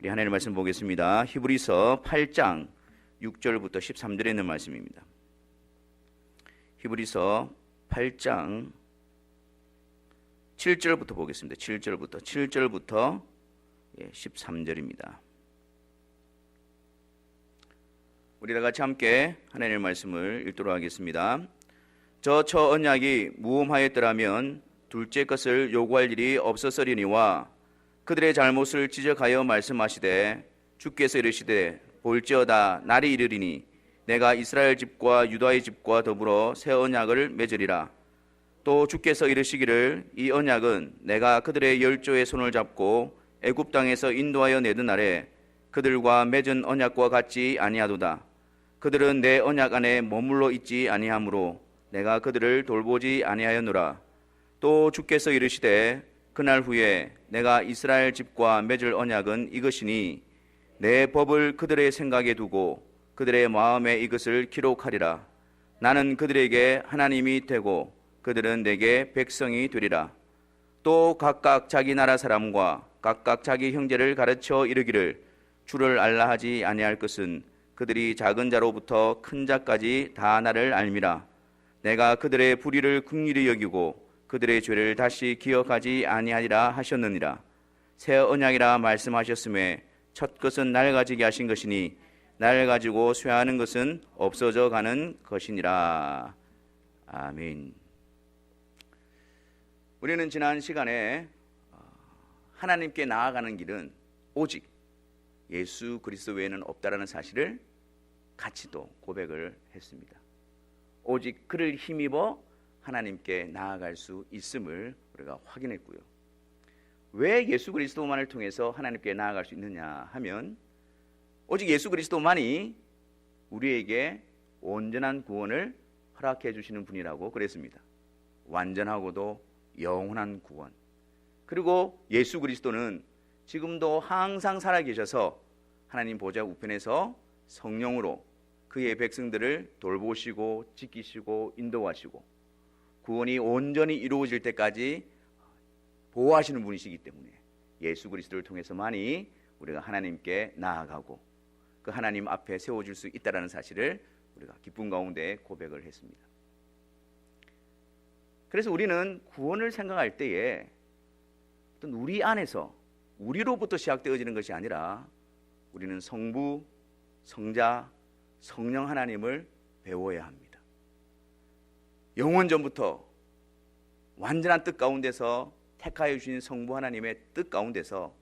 우리 하나님의 말씀 보겠습니다. 히브리서 8장 6절부터 13절에 있는 말씀입니다. 히브리서 8장 7절부터 보겠습니다. 7절부터 13절입니다. 우리 다 같이 함께 하나님의 말씀을 읽도록 하겠습니다. 저 언약이 무험하였더라면 둘째 것을 요구할 일이 없었으리니와 그들의 잘못을 지적하여 말씀하시되 주께서 이르시되 볼지어다 날이 이르리니 내가 이스라엘 집과 유다의 집과 더불어 새 언약을 맺으리라. 또 주께서 이르시기를 이 언약은 내가 그들의 열조의 손을 잡고 애굽 땅에서 인도하여 내던 날에 그들과 맺은 언약과 같지 아니하도다. 그들은 내 언약 안에 머물러 있지 아니하므로 내가 그들을 돌보지 아니하였노라. 또 주께서 이르시되 그날 후에 내가 이스라엘 집과 맺을 언약은 이것이니 내 법을 그들의 생각에 두고 그들의 마음에 이것을 기록하리라. 나는 그들에게 하나님이 되고 그들은 내게 백성이 되리라. 또 각각 자기 나라 사람과 각각 자기 형제를 가르쳐 이르기를 주를 알라 하지 아니할 것은 그들이 작은 자로부터 큰 자까지 다 나를 알미라. 내가 그들의 불의를 긍휼히 여기고 그들의 죄를 다시 기억하지 아니하리라 하셨느니라. 새 언약이라 말씀하셨음에 첫 것은 날 가지게 하신 것이니 날 가지고 쇠하는 것은 없어져 가는 것이니라. 아멘. 우리는 지난 시간에 하나님께 나아가는 길은 오직 예수 그리스도 외에는 없다라는 사실을 같이 또 고백을 했습니다. 오직 그를 힘입어 하나님께 나아갈 수 있음을 우리가 확인했고요. 왜 예수 그리스도만을 통해서 하나님께 나아갈 수 있느냐 하면 오직 예수 그리스도만이 우리에게 온전한 구원을 허락해 주시는 분이라고 그랬습니다. 완전하고도 영원한 구원. 그리고 예수 그리스도는 지금도 항상 살아계셔서 하나님 보좌 우편에서 성령으로 그의 백성들을 돌보시고 지키시고 인도하시고 구원이 온전히 이루어질 때까지 보호하시는 분이시기 때문에 예수 그리스도를 통해서만이 우리가 하나님께 나아가고 그 하나님 앞에 세워질 수 있다는 사실을 우리가 기쁨 가운데 고백을 했습니다. 그래서 우리는 구원을 생각할 때에 어떤 우리 안에서 우리로부터 시작되어지는 것이 아니라 우리는 성부, 성자, 성령 하나님을 배워야 합니다. 영원전부터 완전한 뜻 가운데서 택하여 주신 성부 하나님의 뜻 가운데서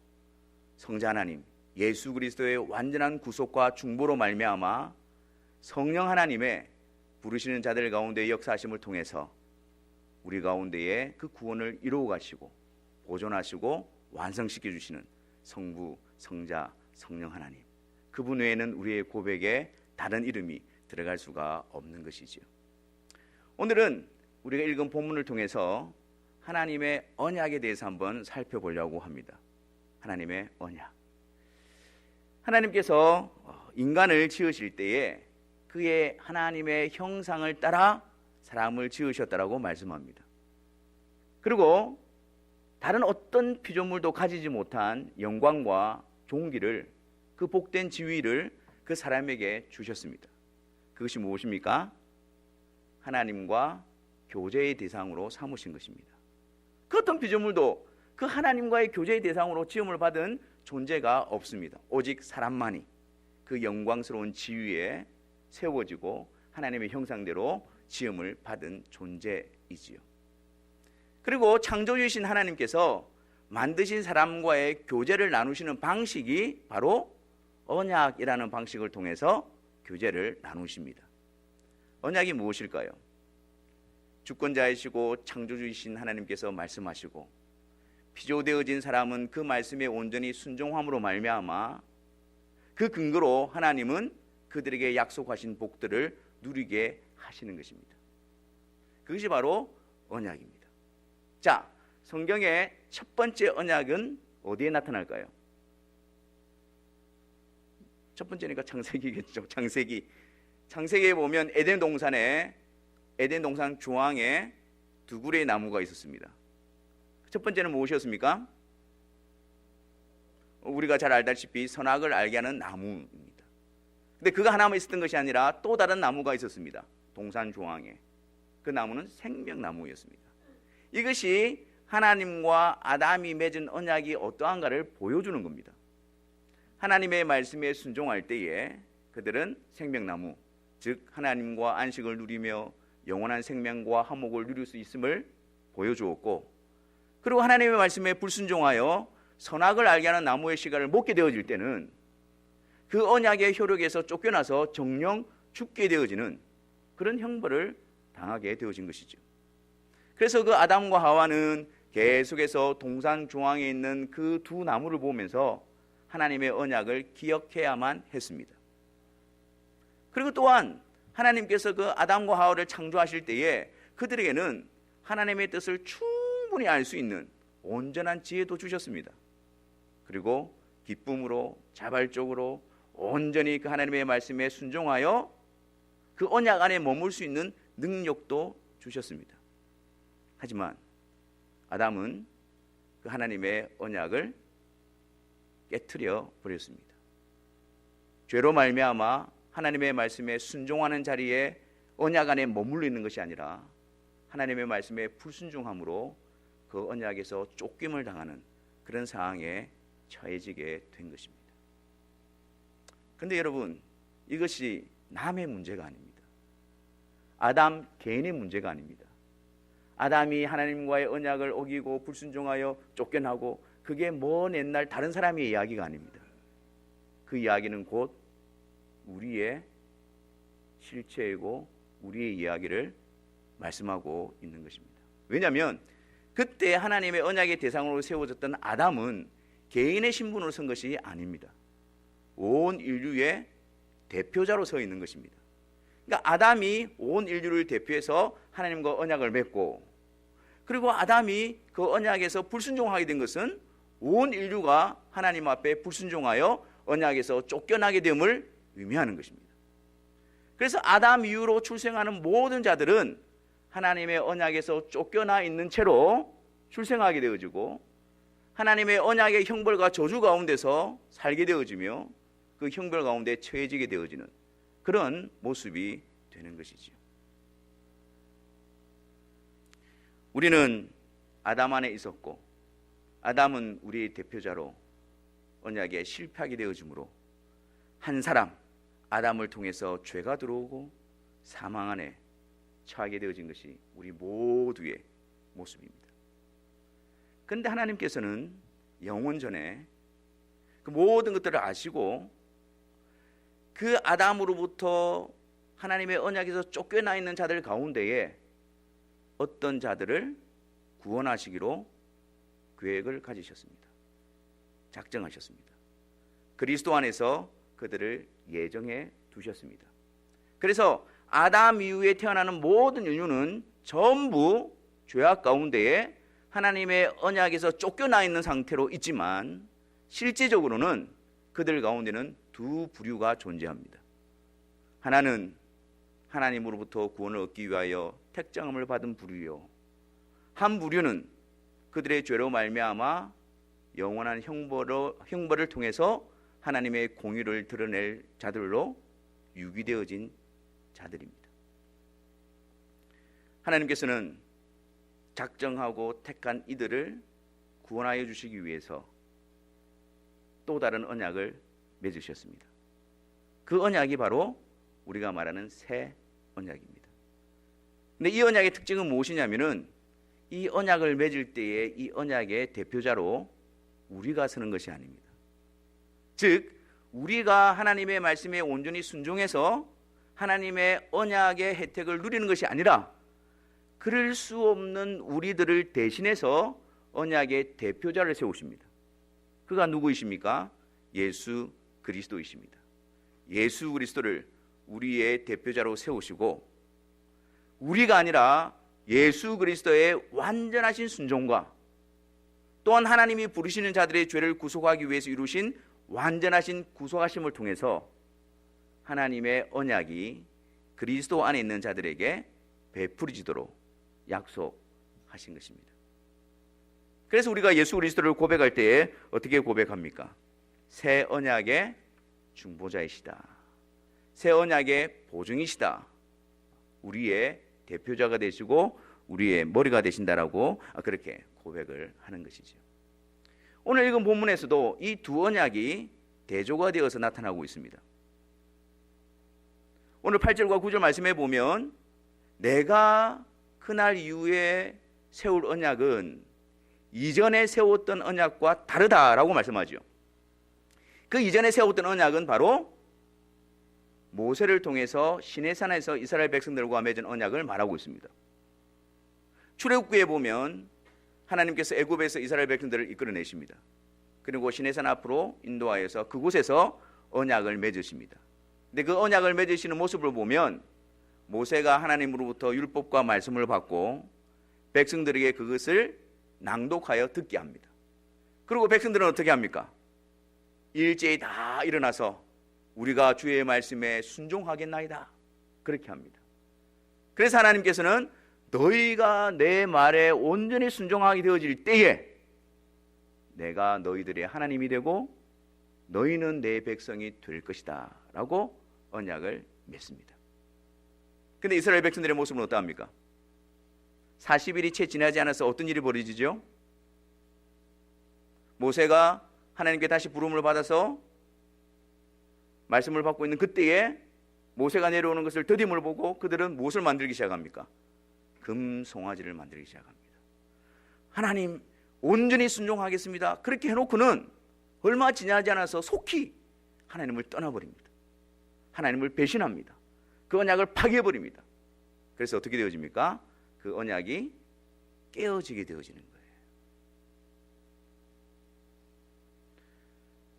성자 하나님 예수 그리스도의 완전한 구속과 중보로 말미암아 성령 하나님의 부르시는 자들 가운데 역사하심을 통해서 우리 가운데에 그 구원을 이루어 가시고 보존하시고 완성시켜 주시는 성부, 성자, 성령 하나님, 그분 외에는 우리의 고백에 다른 이름이 들어갈 수가 없는 것이지요. 오늘은 우리가 읽은 본문을 통해서 하나님의 언약에 대해서 한번 살펴보려고 합니다. 하나님의 언약. 하나님께서 인간을 지으실 때에 그의 하나님의 형상을 따라 사람을 지으셨다라고 말씀합니다. 그리고 다른 어떤 피조물도 가지지 못한 영광과 존귀를, 그 복된 지위를 그 사람에게 주셨습니다. 그것이 무엇입니까? 하나님과 교제의 대상으로 삼으신 것입니다. 그 어떤 피조물도 그 하나님과의 교제의 대상으로 지음을 받은 존재가 없습니다. 오직 사람만이 그 영광스러운 지위에 세워지고 하나님의 형상대로 지음을 받은 존재이지요. 그리고 창조주이신 하나님께서 만드신 사람과의 교제를 나누시는 방식이 바로 언약이라는 방식을 통해서 교제를 나누십니다. 언약이 무엇일까요? 주권자이시고 창조주이신 하나님께서 말씀하시고 피조되어진 사람은 그 말씀에 온전히 순종함으로 말미암아 그 근거로 하나님은 그들에게 약속하신 복들을 누리게 하시는 것입니다. 그것이 바로 언약입니다. 자, 성경의 첫 번째 언약은 어디에 나타날까요? 첫 번째니까 창세기겠죠. 창세기에 보면 에덴 동산 중앙에 두 그루의 나무가 있었습니다. 첫 번째는 무엇이었습니까? 우리가 잘 알다시피 선악을 알게 하는 나무입니다. 근데 그거 하나만 있었던 것이 아니라 또 다른 나무가 있었습니다. 동산 조항에. 그 나무는 생명나무였습니다. 이것이 하나님과 아담이 맺은 언약이 어떠한가를 보여주는 겁니다. 하나님의 말씀에 순종할 때에 그들은 생명나무, 즉 하나님과 안식을 누리며 영원한 생명과 화목을 누릴 수 있음을 보여주었고, 그리고 하나님의 말씀에 불순종하여 선악을 알게 하는 나무의 씨가를 먹게 되어질 때는 그 언약의 효력에서 쫓겨나서 정령 죽게 되어지는 그런 형벌을 당하게 되어진 것이죠. 그래서 그 아담과 하와는 계속해서 동산 조항에 있는 그 두 나무를 보면서 하나님의 언약을 기억해야만 했습니다. 그리고 또한 하나님께서 그 아담과 하와를 창조하실 때에 그들에게는 하나님의 뜻을 충분히 알 수 있는 온전한 지혜도 주셨습니다. 그리고 기쁨으로 자발적으로 온전히 그 하나님의 말씀에 순종하여 그 언약 안에 머물 수 있는 능력도 주셨습니다. 하지만 아담은 그 하나님의 언약을 깨트려 버렸습니다. 죄로 말미암아 하나님의 말씀에 순종하는 자리에 언약 안에 머물러 있는 것이 아니라 하나님의 말씀에 불순종함으로 그 언약에서 쫓김을 당하는 그런 상황에 처해지게 된 것입니다. 그런데 여러분, 이것이 남의 문제가 아닙니다. 아담 개인의 문제가 아닙니다. 아담이 하나님과의 언약을 어기고 불순종하여 쫓겨나고 그게 먼 옛날 다른 사람의 이야기가 아닙니다. 그 이야기는 곧 우리의 실체이고 우리의 이야기를 말씀하고 있는 것입니다. 왜냐하면 그때 하나님의 언약의 대상으로 세워졌던 아담은 개인의 신분으로 선 것이 아닙니다. 온 인류의 대표자로 서 있는 것입니다. 그러니까 아담이 온 인류를 대표해서 하나님과 언약을 맺고, 그리고 아담이 그 언약에서 불순종하게 된 것은 온 인류가 하나님 앞에 불순종하여 언약에서 쫓겨나게 됨을 의미하는 것입니다. 그래서 아담 이후로 출생하는 모든 자들은 하나님의 언약에서 쫓겨나 있는 채로 출생하게 되어지고 하나님의 언약의 형벌과 저주 가운데서 살게 되어지며 그 형벌 가운데 처해지게 되어지는 그런 모습이 되는 것이지요. 우리는 아담 안에 있었고 아담은 우리의 대표자로 언약에 실패하게 되어지므로 한 사람 아담을 통해서 죄가 들어오고 사망 안에 처하게 되어진 것이 우리 모두의 모습입니다. 그런데 하나님께서는 영원 전에 그 모든 것들을 아시고 그 아담으로부터 하나님의 언약에서 쫓겨나 있는 자들 가운데에 어떤 자들을 구원하시기로 계획을 가지셨습니다. 작정하셨습니다. 그리스도 안에서 그들을 예정해 두셨습니다. 그래서 아담 이후에 태어나는 모든 인류는 전부 죄악 가운데에 하나님의 언약에서 쫓겨나 있는 상태로 있지만 실제적으로는 그들 가운데는 두 부류가 존재합니다. 하나는 하나님으로부터 구원을 얻기 위하여 택정함을 받은 부류요, 한 부류는 그들의 죄로 말미암아 영원한 형벌을 통해서 하나님의 공의를 드러낼 자들로 유기되어진 자들입니다. 하나님께서는 작정하고 택한 이들을 구원하여 주시기 위해서 또 다른 언약을 맺으셨습니다. 그 언약이 바로 우리가 말하는 새 언약입니다. 근데 이 언약의 특징은 무엇이냐면은 이 언약을 맺을 때에 이 언약의 대표자로 우리가 서는 것이 아닙니다. 즉 우리가 하나님의 말씀에 온전히 순종해서 하나님의 언약의 혜택을 누리는 것이 아니라 그럴 수 없는 우리들을 대신해서 언약의 대표자를 세우십니다. 그가 누구이십니까? 예수 그리스도이십니다. 예수 그리스도를 우리의 대표자로 세우시고 우리가 아니라 예수 그리스도의 완전하신 순종과 또한 하나님이 부르시는 자들의 죄를 구속하기 위해서 이루신 완전하신 구속하심을 통해서 하나님의 언약이 그리스도 안에 있는 자들에게 베풀어지도록 약속하신 것입니다. 그래서 우리가 예수 그리스도를 고백할 때에 어떻게 고백합니까? 새 언약의 중보자이시다. 새 언약의 보증이시다. 우리의 대표자가 되시고 우리의 머리가 되신다라고 그렇게 고백을 하는 것이죠. 오늘 읽은 본문에서도 이 두 언약이 대조가 되어서 나타나고 있습니다. 오늘 8절과 9절 말씀해 보면 내가 그날 이후에 세울 언약은 이전에 세웠던 언약과 다르다라고 말씀하죠. 그 이전에 세웠던 언약은 바로 모세를 통해서 시내산에서 이스라엘 백성들과 맺은 언약을 말하고 있습니다. 출애굽기에 보면 하나님께서 애굽에서 이스라엘 백성들을 이끌어내십니다. 그리고 시내산 앞으로 인도하여서 그곳에서 언약을 맺으십니다. 근데 그 언약을 맺으시는 모습을 보면 모세가 하나님으로부터 율법과 말씀을 받고 백성들에게 그것을 낭독하여 듣게 합니다. 그리고 백성들은 어떻게 합니까? 일제히 다 일어나서 우리가 주의 말씀에 순종하겠나이다 그렇게 합니다. 그래서 하나님께서는 너희가 내 말에 온전히 순종하게 되어질 때에 내가 너희들의 하나님이 되고 너희는 내 백성이 될 것이다 라고 언약을 맺습니다. 근데 이스라엘 백성들의 모습은 어떠합니까? 40일이 채 지나지 않아서 어떤 일이 벌어지죠? 모세가 하나님께 다시 부름을 받아서 말씀을 받고 있는 그때에 모세가 내려오는 것을 더딤을 보고 그들은 무엇을 만들기 시작합니까? 금송아지를 만들기 시작합니다. 하나님 온전히 순종하겠습니다. 그렇게 해놓고는 얼마 지나지 않아서 속히 하나님을 떠나버립니다. 하나님을 배신합니다. 그 언약을 파괴해버립니다. 그래서 어떻게 되어집니까? 그 언약이 깨어지게 되어지는 거예요.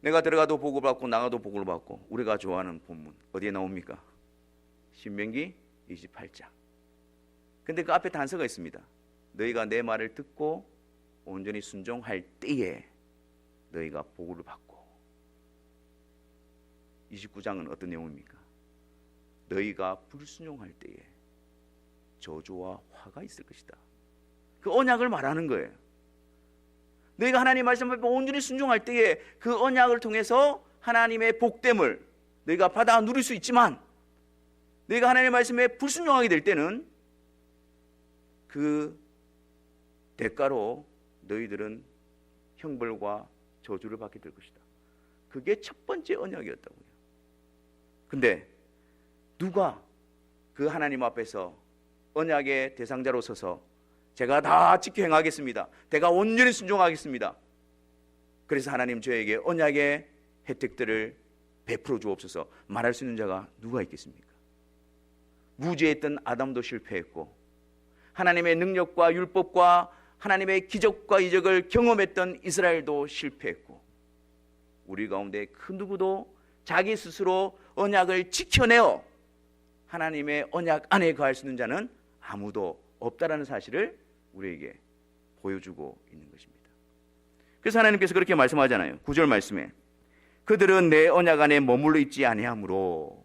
내가 들어가도 복을 받고 나가도 복을 받고 우리가 좋아하는 본문 어디에 나옵니까? 신명기 28장. 근데 그 앞에 단서가 있습니다. 너희가 내 말을 듣고 온전히 순종할 때에 너희가 복을 받고. 29장은 어떤 내용입니까? 너희가 불순종할 때에 저주와 화가 있을 것이다. 그 언약을 말하는 거예요. 너희가 하나님 말씀을 온전히 순종할 때에 그 언약을 통해서 하나님의 복됨을 너희가 받아 누릴 수 있지만 너희가 하나님의 말씀에 불순종하게 될 때는 그 대가로 너희들은 형벌과 저주를 받게 될 것이다. 그게 첫 번째 언약이었다고요. 근데 누가 그 하나님 앞에서 언약의 대상자로 서서 제가 다 지켜 행하겠습니다. 내가 온전히 순종하겠습니다. 그래서 하나님 저에게 언약의 혜택들을 베풀어 주옵소서 말할 수 있는 자가 누가 있겠습니까? 무죄했던 아담도 실패했고 하나님의 능력과 율법과 하나님의 기적과 이적을 경험했던 이스라엘도 실패했고 우리 가운데 그 누구도 자기 스스로 언약을 지켜내어 하나님의 언약 안에 거할 수 있는 자는 아무도 없다라는 사실을 우리에게 보여주고 있는 것입니다. 그래서 하나님께서 그렇게 말씀하잖아요. 9절 말씀에 그들은 내 언약 안에 머물러 있지 아니하므로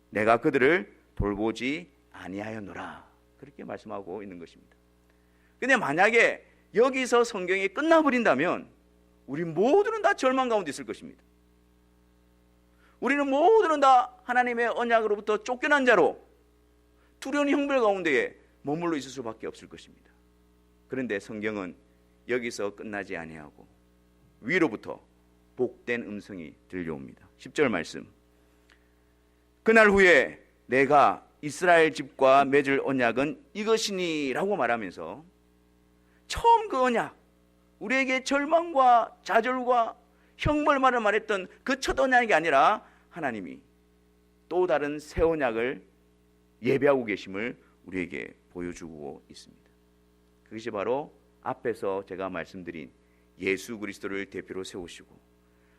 내가 그들을 돌보지 아니하였노라 그렇게 말씀하고 있는 것입니다. 근데 만약에 여기서 성경이 끝나버린다면 우리 모두는 다 절망 가운데 있을 것입니다. 우리는 모두는 다 하나님의 언약으로부터 쫓겨난 자로 두려운 형벌 가운데에 머물러 있을 수밖에 없을 것입니다. 그런데 성경은 여기서 끝나지 아니하고 위로부터 복된 음성이 들려옵니다. 10절 말씀 그날 후에 내가 이스라엘 집과 맺을 언약은 이것이니 라고 말하면서 처음 그 언약 우리에게 절망과 좌절과 형벌만을 말했던 그 첫 언약이 아니라 하나님이 또 다른 새 언약을 예배하고 계심을 우리에게 보여주고 있습니다. 그것이 바로 앞에서 제가 말씀드린 예수 그리스도를 대표로 세우시고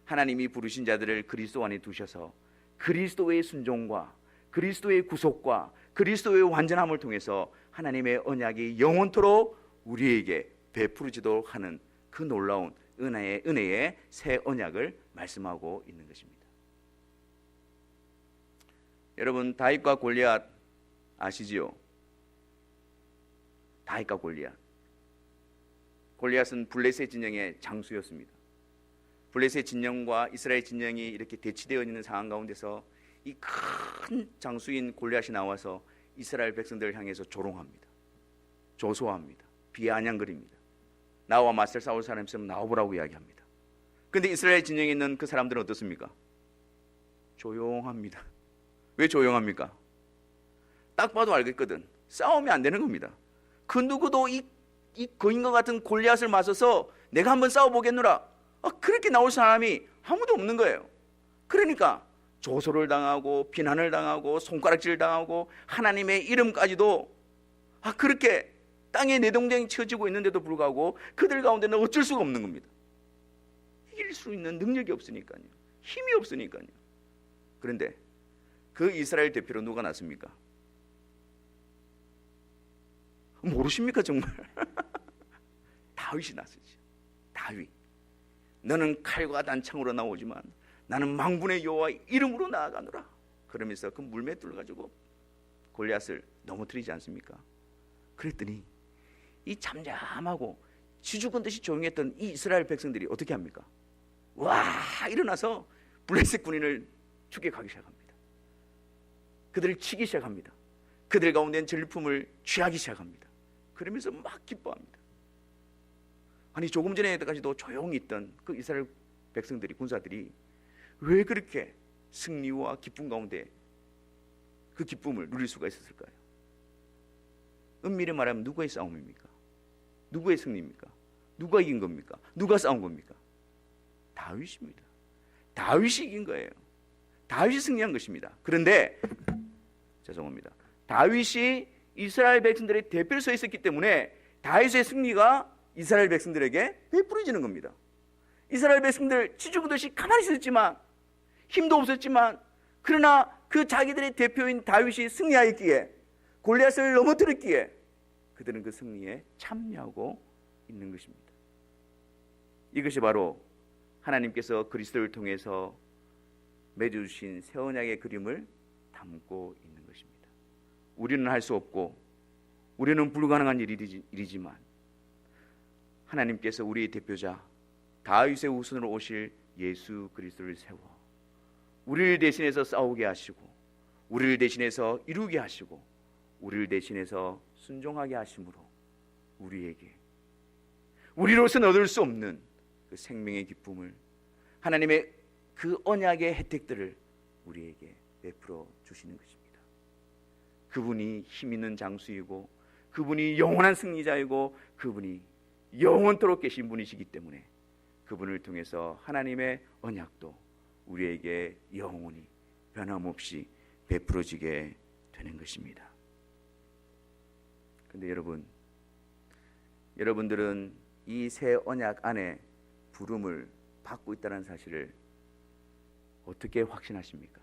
하나님이 부르신 자들을 그리스도 안에 두셔서 그리스도의 순종과 그리스도의 구속과 그리스도의 완전함을 통해서 하나님의 언약이 영원토록 우리에게 베풀어지도록 하는 그 놀라운 은혜의 새 언약을 말씀하고 있는 것입니다. 여러분 다윗과 골리앗 아시지요? 다윗과 골리앗. 골리앗은 블레셋 진영의 장수였습니다. 블레셋 진영과 이스라엘 진영이 이렇게 대치되어 있는 상황 가운데서 이 큰 장수인 골리앗이 나와서 이스라엘 백성들을 향해서 조롱합니다. 조소합니다. 비아냥거립니다. 나와 맞설 싸울 사람 있으면 나와보라고 이야기합니다. 그런데 이스라엘 진영에 있는 그 사람들은 어떻습니까? 조용합니다. 왜 조용합니까? 딱 봐도 알겠거든. 싸우면 안 되는 겁니다. 그 누구도 이 거인과 같은 골리앗을 맞서서 내가 한번 싸워보겠노라, 그렇게 나올 사람이 아무도 없는 거예요. 그러니까 조소를 당하고 비난을 당하고 손가락질 당하고 하나님의 이름까지도 그렇게 땅에 내동댕이 쳐지고 있는데도 불구하고 그들 가운데는 어쩔 수가 없는 겁니다. 이길 수 있는 능력이 없으니까요. 힘이 없으니까요. 그런데 그 이스라엘 대표로 누가 났습니까? 모르십니까 정말? 다윗이 났었죠. 다윗. 너는 칼과 단창으로 나오지만 나는 망군의 여호와의 이름으로 나아가노라. 그러면서 그 물맷돌을 가지고 골리앗을 넘어뜨리지 않습니까? 그랬더니 이 잠잠하고 쥐죽은 듯이 조용했던 이 이스라엘 백성들이 어떻게 합니까? 와, 일어나서 블레셋 군인을 추격하기 시작합니다. 그들을 치기 시작합니다. 그들 가운데는 전리품을 취하기 시작합니다. 그러면서 막 기뻐합니다. 아니, 조금 전에까지도 조용히 있던 그 이스라엘 백성들이, 군사들이 왜 그렇게 승리와 기쁨 가운데 그 기쁨을 누릴 수가 있었을까요? 엄밀히 말하면 누구의 싸움입니까? 누구의 승리입니까? 누가 이긴 겁니까? 누가 싸운 겁니까? 다윗입니다. 다윗이 이긴 거예요. 다윗이 승리한 것입니다. 그런데 죄송합니다. 다윗이 이스라엘 백성들의 대표로 서 있었기 때문에 다윗의 승리가 이스라엘 백성들에게 베풀어지는 겁니다. 이스라엘 백성들 쥐죽듯이 가만히 있었지만, 힘도 없었지만, 그러나 그 자기들의 대표인 다윗이 승리하였기에, 골리앗을 넘어뜨렸기에 그들은 그 승리에 참여하고 있는 것입니다. 이것이 바로 하나님께서 그리스도를 통해서 맺어주신 새 언약의 그림을 담고 있는 것입니다. 우리는 할 수 없고 우리는 불가능한 일이지만 하나님께서 우리의 대표자 다윗의 후손으로 오실 예수 그리스도를 세워 우리를 대신해서 싸우게 하시고, 우리를 대신해서 이루게 하시고, 우리를 대신해서 순종하게 하심으로 우리에게, 우리로서는 얻을 수 없는 그 생명의 기쁨을, 하나님의 그 언약의 혜택들을 우리에게 베풀어 주시는 것입니다. 그분이 힘 있는 장수이고, 그분이 영원한 승리자이고, 그분이 영원토록 계신 분이시기 때문에 그분을 통해서 하나님의 언약도 우리에게 영원히 변함없이 베풀어지게 되는 것입니다. 그런데 여러분들은 이 새 언약 안에 부름을 받고 있다는 사실을 어떻게 확신하십니까?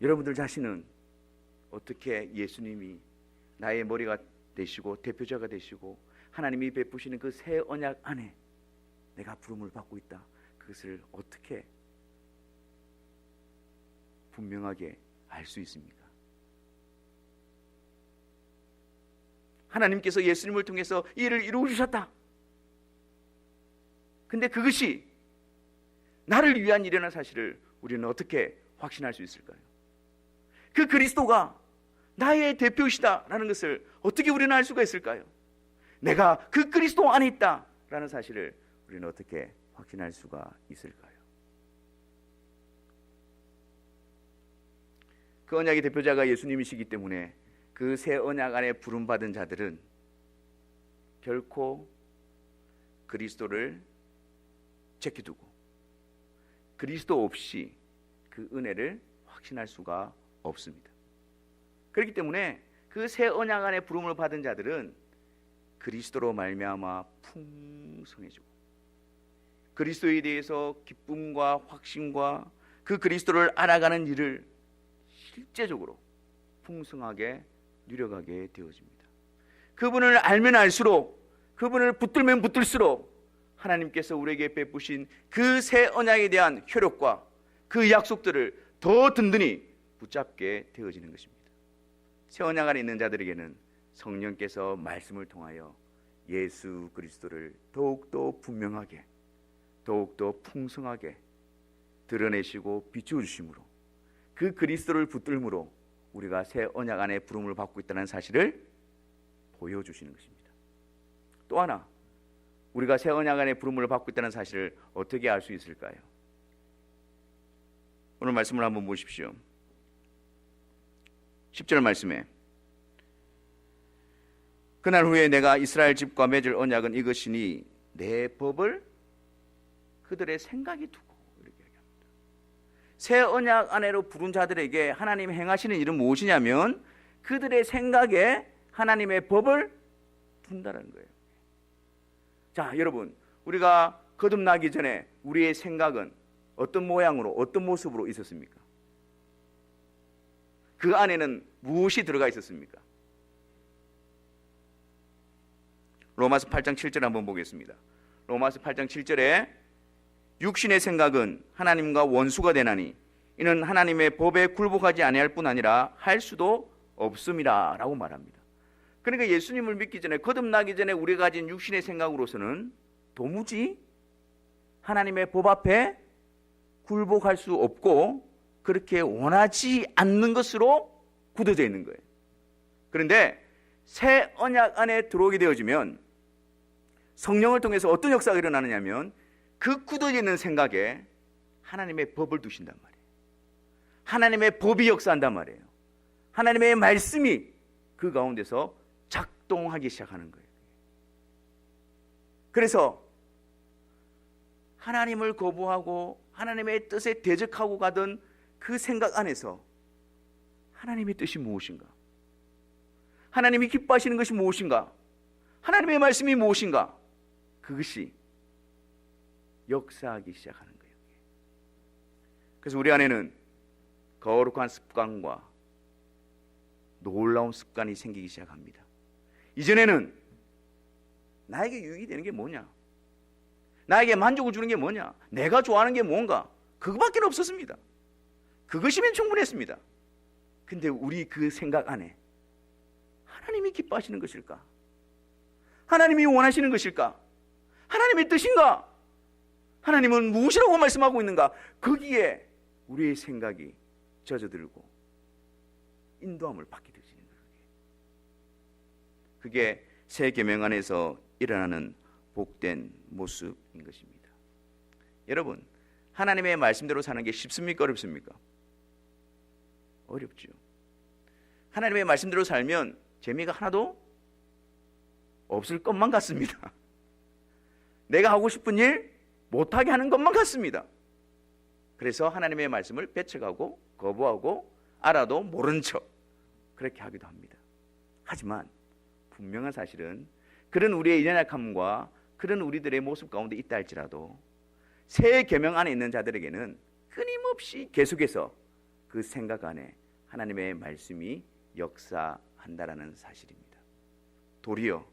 여러분들 자신은 어떻게 예수님이 나의 머리가 되시고 대표자가 되시고 하나님이 베푸시는 그 새 언약 안에 내가 부름을 받고 있다, 그것을 어떻게 분명하게 알 수 있습니까? 하나님께서 예수님을 통해서 이 일을 이루어주셨다. 근데 그것이 나를 위한 일이라는 사실을 우리는 어떻게 확신할 수 있을까요? 그 그리스도가 나의 대표이시다라는 것을 어떻게 우리는 알 수가 있을까요? 내가 그 그리스도 안에 있다라는 사실을 우리는 어떻게 확신할 수가 있을까요? 그 언약의 대표자가 예수님이시기 때문에 그 새 언약 안에 부름받은 자들은 결코 그리스도를 제껴두고 그리스도 없이 그 은혜를 확신할 수가 없습니다. 그렇기 때문에 그 새 언약 안에 부름을 받은 자들은 그리스도로 말미암아 풍성해지고, 그리스도에 대해서 기쁨과 확신과 그 그리스도를 알아가는 일을 실제적으로 풍성하게 누려가게 되어집니다. 그분을 알면 알수록, 그분을 붙들면 붙들수록 하나님께서 우리에게 베푸신 그 새 언약에 대한 효력과 그 약속들을 더 든든히 붙잡게 되어지는 것입니다. 새 언약 안에 있는 자들에게는 성령께서 말씀을 통하여 예수 그리스도를 더욱더 분명하게, 더욱더 풍성하게 드러내시고 비추어 주심으로, 그 그리스도를 붙들므로 우리가 새 언약 안에 부름을 받고 있다는 사실을 보여주시는 것입니다. 또 하나, 우리가 새 언약 안에 부름을 받고 있다는 사실을 어떻게 알 수 있을까요? 오늘 말씀을 한번 보십시오. 10절 말씀에 그날 후에 내가 이스라엘 집과 맺을 언약은 이것이니 내 법을 그들의 생각에 두고, 이렇게 얘기합니다. 새 언약 안에로 부른 자들에게 하나님 행하시는 일은 무엇이냐면 그들의 생각에 하나님의 법을 둔다는 거예요. 자, 여러분, 우리가 거듭나기 전에 우리의 생각은 어떤 모양으로, 어떤 모습으로 있었습니까? 그 안에는 무엇이 들어가 있었습니까? 로마서 8장 7절 한번 보겠습니다. 로마서 8장 7절에 육신의 생각은 하나님과 원수가 되나니 이는 하나님의 법에 굴복하지 아니할 뿐 아니라 할 수도 없음이라 라고 말합니다. 그러니까 예수님을 믿기 전에, 거듭나기 전에 우리가 가진 육신의 생각으로서는 도무지 하나님의 법 앞에 굴복할 수 없고 그렇게 원하지 않는 것으로 굳어져 있는 거예요. 그런데 새 언약 안에 들어오게 되어지면 성령을 통해서 어떤 역사가 일어나느냐면 그 굳어져 있는 생각에 하나님의 법을 두신단 말이에요. 하나님의 법이 역사한단 말이에요. 하나님의 말씀이 그 가운데서 작동하기 시작하는 거예요. 그래서 하나님을 거부하고 하나님의 뜻에 대적하고 가던 그 생각 안에서 하나님의 뜻이 무엇인가? 하나님이 기뻐하시는 것이 무엇인가? 하나님의 말씀이 무엇인가? 그것이 역사하기 시작하는 거예요. 그래서 우리 안에는 거룩한 습관과 놀라운 습관이 생기기 시작합니다. 이전에는 나에게 유익이 되는 게 뭐냐? 나에게 만족을 주는 게 뭐냐? 내가 좋아하는 게 뭔가? 그거밖에 없었습니다. 그것이면 충분했습니다. 근데 우리 그 생각 안에 하나님이 기뻐하시는 것일까? 하나님이 원하시는 것일까? 하나님의 뜻인가? 하나님은 무엇이라고 말씀하고 있는가? 거기에 우리의 생각이 젖어들고 인도함을 받게 되시는 거예요. 그게 새 계명 안에서 일어나는 복된 모습인 것입니다. 여러분, 하나님의 말씀대로 사는 게 쉽습니까? 어렵습니까? 어렵죠. 하나님의 말씀대로 살면 재미가 하나도 없을 것만 같습니다. 내가 하고 싶은 일 못하게 하는 것만 같습니다. 그래서 하나님의 말씀을 배척하고 거부하고 알아도 모른 척 그렇게 하기도 합니다. 하지만 분명한 사실은 그런 우리의 연약함과 그런 우리들의 모습 가운데 있다 할지라도 새 계명 안에 있는 자들에게는 끊임없이 계속해서 그 생각 안에 하나님의 말씀이 역사한다라는 사실입니다. 도리어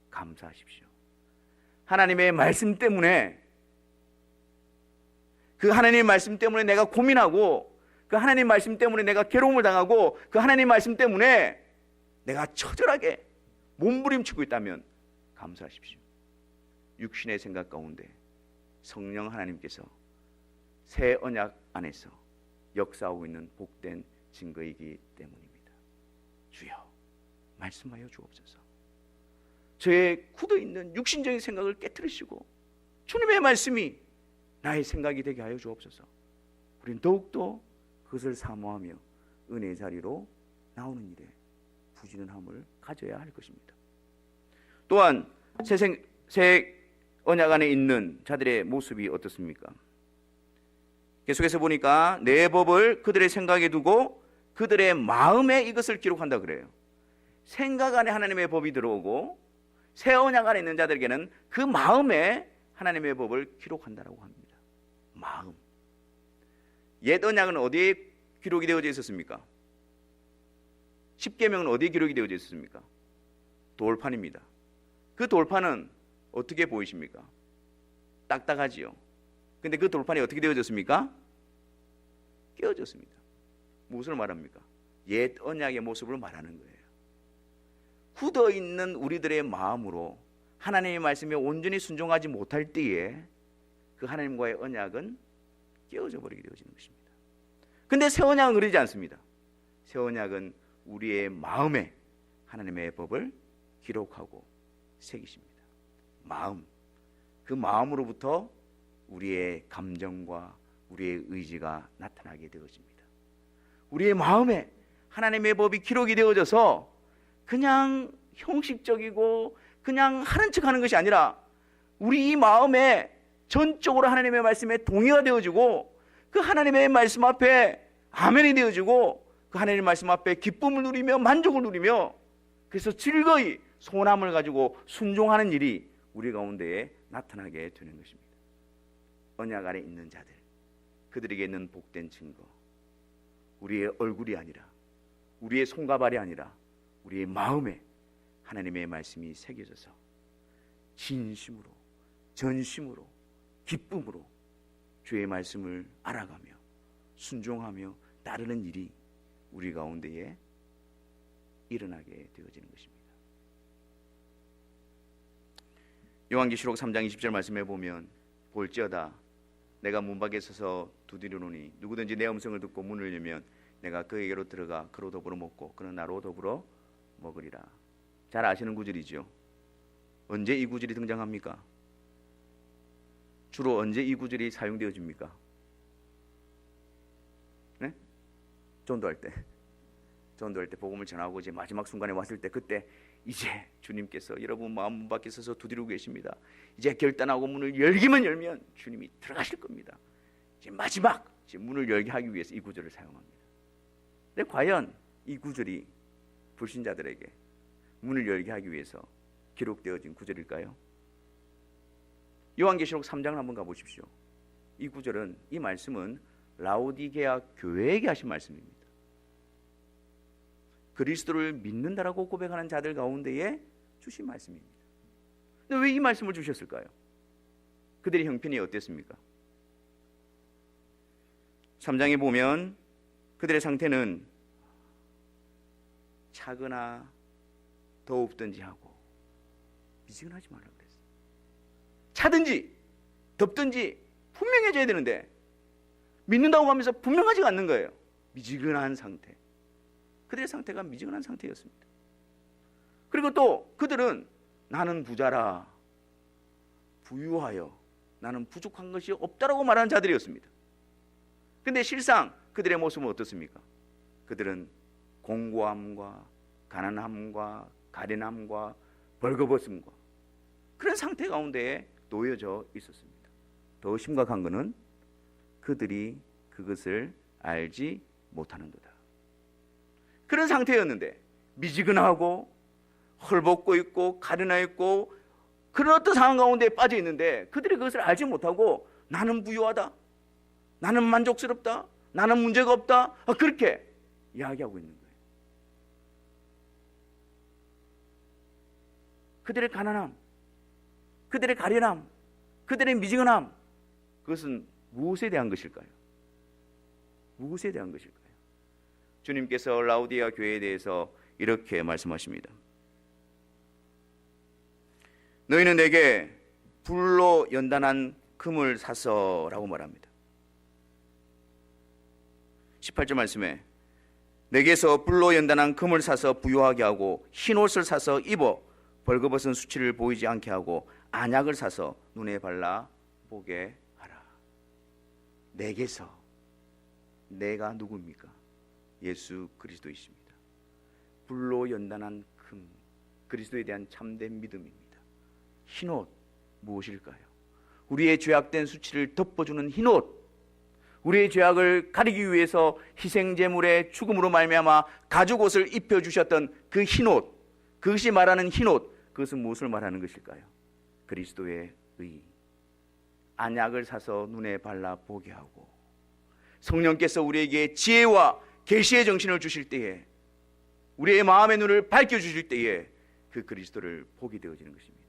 감사하십시오. 하나님의 말씀 때문에, 그 하나님의 말씀 때문에 내가 고민하고, 그 하나님의 말씀 때문에 내가 괴로움을 당하고, 그 하나님의 말씀 때문에 내가 처절하게 몸부림치고 있다면 감사하십시오. 육신의 생각 가운데 성령 하나님께서 새 언약 안에서 역사하고 있는 복된 증거이기 때문입니다. 주여, 말씀하여 주옵소서. 저의 굳어있는 육신적인 생각을 깨트리시고 주님의 말씀이 나의 생각이 되게 하여 주옵소서. 우리는 더욱더 그것을 사모하며 은혜의 자리로 나오는 일에 부지런함을 가져야 할 것입니다. 또한 새 언약 안에 있는 자들의 모습이 어떻습니까? 계속해서 보니까 내 법을 그들의 생각에 두고 그들의 마음에 이것을 기록한다 그래요. 생각 안에 하나님의 법이 들어오고 새 언약 안에 있는 자들에게는 그 마음에 하나님의 법을 기록한다라고 합니다. 마음. 옛 언약은 어디에 기록이 되어져 있었습니까? 십계명은 어디에 기록이 되어져 있었습니까? 돌판입니다. 그 돌판은 어떻게 보이십니까? 딱딱하지요. 근데 그 돌판이 어떻게 되어졌습니까? 깨어졌습니다. 무엇을 말합니까? 옛 언약의 모습을 말하는 거예요. 굳어있는 우리들의 마음으로 하나님의 말씀에 온전히 순종하지 못할 때에 그 하나님과의 언약은 깨어져 버리게 되어지는 것입니다. 근데 새 언약은 그러지 않습니다. 새 언약은 우리의 마음에 하나님의 법을 기록하고 새기십니다. 마음, 그 마음으로부터 우리의 감정과 우리의 의지가 나타나게 되어집니다. 우리의 마음에 하나님의 법이 기록이 되어져서 그냥 형식적이고 그냥 하는 척하는 것이 아니라 우리 이 마음에 전적으로 하나님의 말씀에 동의가 되어지고 그 하나님의 말씀 앞에 아멘이 되어지고 그 하나님의 말씀 앞에 기쁨을 누리며 만족을 누리며 그래서 즐거이 소원함을 가지고 순종하는 일이 우리 가운데에 나타나게 되는 것입니다. 언약 아래 있는 자들, 그들에게 있는 복된 증거, 우리의 얼굴이 아니라 우리의 손과 발이 아니라 우리의 마음에 하나님의 말씀이 새겨져서 진심으로 전심으로 기쁨으로 주의 말씀을 알아가며 순종하며 따르는 일이 우리 가운데에 일어나게 되어지는 것입니다. 요한계시록 3장 20절 말씀에 보면 볼지어다 내가 문 밖에 서서 두드리노니 누구든지 내 음성을 듣고 문을 열면 내가 그에게로 들어가 그로 더불어 먹고 그는 나로 더불어 먹으리라. 잘 아시는 구절이죠. 언제 이 구절이 등장합니까? 주로 언제 이 구절이 사용되어집니까? 네? 전도할 때 복음을 전하고 이제 마지막 순간에 왔을 때 그때 이제 주님께서 여러분 마음 문 밖에 서서 두드리고 계십니다. 이제 결단하고 문을 열기만 열면 주님이 들어가실 겁니다. 이제 마지막 이제 문을 열게 하기 위해서 이 구절을 사용합니다. 근데 과연 이 구절이 불신자들에게 문을 열게 하기 위해서 기록되어진 구절일까요? 요한계시록 3장을 한번 가보십시오. 이 구절은 이 말씀은 라오디게아 교회에게 하신 말씀입니다. 그리스도를 믿는다라고 고백하는 자들 가운데에 주신 말씀입니다. 근데 왜 이 말씀을 주셨을까요? 그들의 형편이 어땠습니까? 3장에 보면 그들의 상태는 차거나 더웁든지 하고 미지근하지 말라고 그랬어요. 차든지 덥든지 분명해져야 되는데 믿는다고 하면서 분명하지가 않는 거예요. 미지근한 상태. 그들의 상태가 미지근한 상태였습니다. 그리고 또 그들은 나는 부자라 부유하여 나는 부족한 것이 없다라고 말하는 자들이었습니다. 그런데 실상 그들의 모습은 어떻습니까? 그들은 공고함과 가난함과 가련함과 벌거벗음과 그런 상태 가운데에 놓여져 있었습니다. 더 심각한 것은 그들이 그것을 알지 못하는도다. 그런 상태였는데 미지근하고 헐벗고 있고 가련하 있고 그런 어떤 상황 가운데 빠져 있는데 그들이 그것을 알지 못하고 나는 부유하다, 나는 만족스럽다, 나는 문제가 없다, 그렇게 이야기하고 있는 거예요. 그들의 가난함, 그들의 가련함, 그들의 미지근함, 그것은 무엇에 대한 것일까요? 무엇에 대한 것일까요? 주님께서 라오디게아 교회에 대해서 이렇게 말씀하십니다. 너희는 내게 불로 연단한 금을 사서라고 말합니다. 18절 말씀에 내게서 불로 연단한 금을 사서 부유하게 하고 흰옷을 사서 입어 벌거벗은 수치를 보이지 않게 하고 안약을 사서 눈에 발라 보게 하라. 내게서, 내가 누구입니까? 예수 그리스도이십니다. 불로 연단한 금, 그리스도에 대한 참된 믿음입니다. 흰옷 무엇일까요? 우리의 죄악된 수치를 덮어주는 흰옷, 우리의 죄악을 가리기 위해서 희생제물의 죽음으로 말미암아 가죽옷을 입혀주셨던 그 흰옷, 그것이 말하는 흰옷, 그것은 무엇을 말하는 것일까요? 그리스도의 의. 안약을 사서 눈에 발라 보게 하고 성령께서 우리에게 지혜와 계시의 정신을 주실 때에 우리의 마음의 눈을 밝혀주실 때에 그 그리스도를 보게 되어지는 것입니다.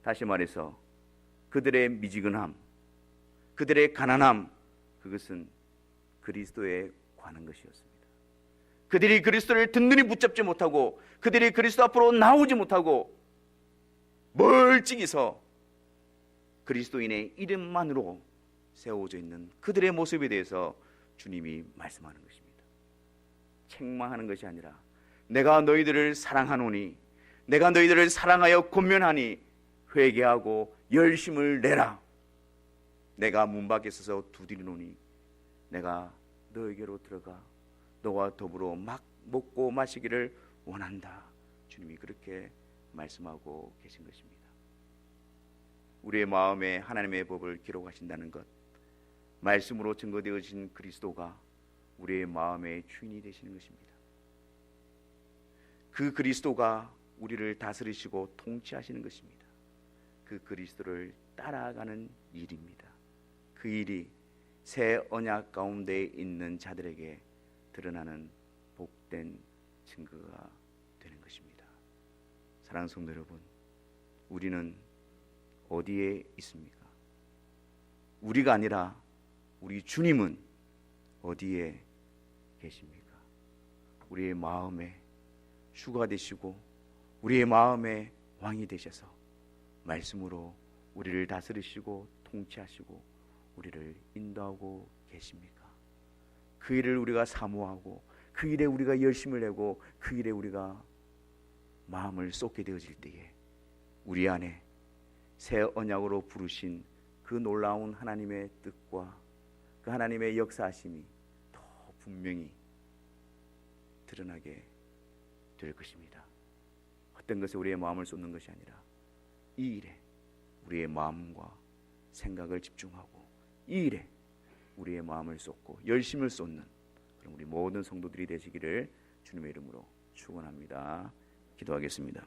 다시 말해서 그들의 미지근함, 그들의 가난함, 그것은 그리스도에 관한 것이었습니다. 그들이 그리스도를 든든히 붙잡지 못하고 그들이 그리스도 앞으로 나오지 못하고 멀찍이서 그리스도인의 이름만으로 세워져 있는 그들의 모습에 대해서 주님이 말씀하는 것입니다. 책망하는 것이 아니라 내가 너희들을 사랑하노니, 내가 너희들을 사랑하여 권면하니 회개하고 열심을 내라. 내가 문 밖에 서서 두드리노니 내가 너에게로 들어가 너와 더불어 막 먹고 마시기를 원한다. 주님이 그렇게 말씀하고 계신 것입니다. 우리의 마음에 하나님의 법을 기록하신다는 것, 말씀으로 증거되어진 그리스도가 우리의 마음의 주인이 되시는 것입니다. 그 그리스도가 우리를 다스리시고 통치하시는 것입니다. 그 그리스도를 따라가는 일입니다. 그 일이 새 언약 가운데 있는 자들에게 드러나는 복된 증거가 되는 것입니다. 사랑하는 성도 여러분, 우리는 어디에 있습니까? 우리가 아니라 우리 주님은 어디에 계십니까? 우리의 마음에 주가 되시고 우리의 마음에 왕이 되셔서 말씀으로 우리를 다스리시고 통치하시고 우리를 인도하고 계십니까? 그 일을 우리가 사모하고 그 일에 우리가 열심을 내고 그 일에 우리가 마음을 쏟게 되어질 때에 우리 안에 새 언약으로 부르신 그 놀라운 하나님의 뜻과 그 하나님의 역사하심이 더 분명히 드러나게 될 것입니다. 어떤 것에 우리의 마음을 쏟는 것이 아니라 이 일에 우리의 마음과 생각을 집중하고 이 일에 우리의 마음을 쏟고 열심을 쏟는 그런 우리 모든 성도들이 되시기를 주님의 이름으로 축원합니다. 기도하겠습니다.